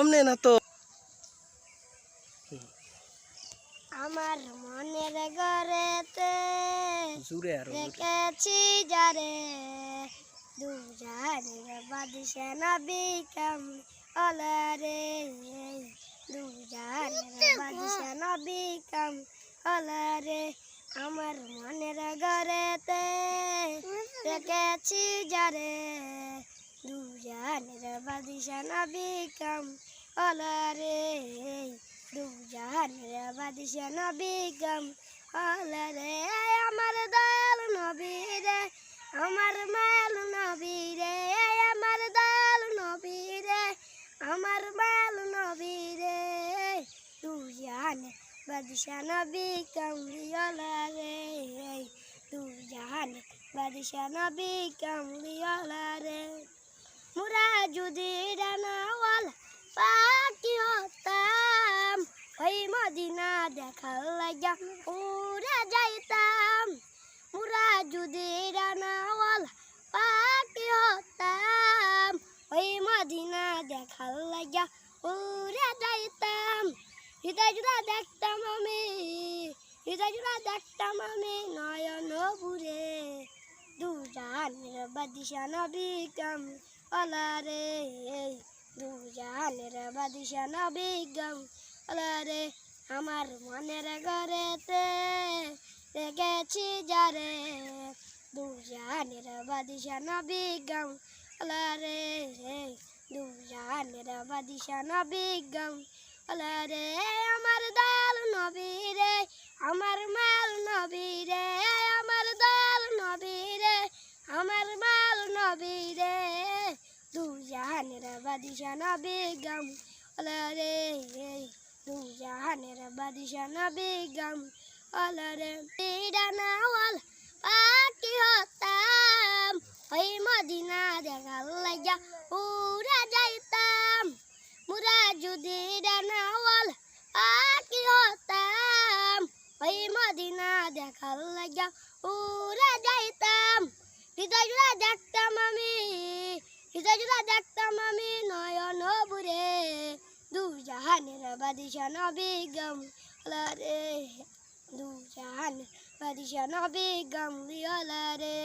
সামনে না তো। আমার মনের ঘরেতে জুড়ে আর রেখেছি যারে দুজানের বাদিশা নবী কামলারে দুজানের বাদিশা নবী কামলারে আমার মনের ঘরেতে রেখেছি যারে দুজানের বাদিশা নবী কামলারে দুজানের বাদিশা নবী কামলারে আমার দয়াল নবী রে আমার মায়াল নবী রে আমার দয়াল নবী রে আমার মায়াল নবী রে দুজানের বাদিশা নবী কামলিওয়ালারে দুজানের বাদিশা নবী কামলিওয়ালারে মোরা যদি ডানাওয়ালা পাখি হতাম ওই মদিনা দেখার লাগা উড়ে যাইতাম মোরা যদি ডানাওয়ালা পাখি হতাম ওই মদিনা দেখার লাগা উড়ে যাইতাম হৃদয় জুড়া দেখতাম আমি হৃদয় জুড়া দেখতাম আমি নয়ন পুরে দুজানের বাদিশা নবী কামলারে দুজানের বাদিশা নবী কামলারে আমার মনের ঘরেতে রেখেছি যারে দুজানের বাদিশা নবী কামলারে দুজানের বাদিশা নবী কামলারে আমার দয়াল নবী রে আমার মাল নবী রে আমার দয়াল নবী রে আমার মাল নবী রে দুজানের বাদিশা নবী কামলারে দুজানের বাদিশা নবী কামলারে ডানাওয়ালা পাখি হতাম ওই মদিনা দেখার লাগা উড়ে যাইতাম মোরা যদি ডানাওয়ালা পাখি হতাম ওই মদিনা দেখার লাগা উড়ে যাইতাম হৃদয় জুড়া দেখতাম আমি হৃদয় জুড়া দেখতাম আমি নয়ন পুরে দুজানের বাদিশা নবী কামলারে দুজানের বাদিশা নবী কামলিওয়ালারে।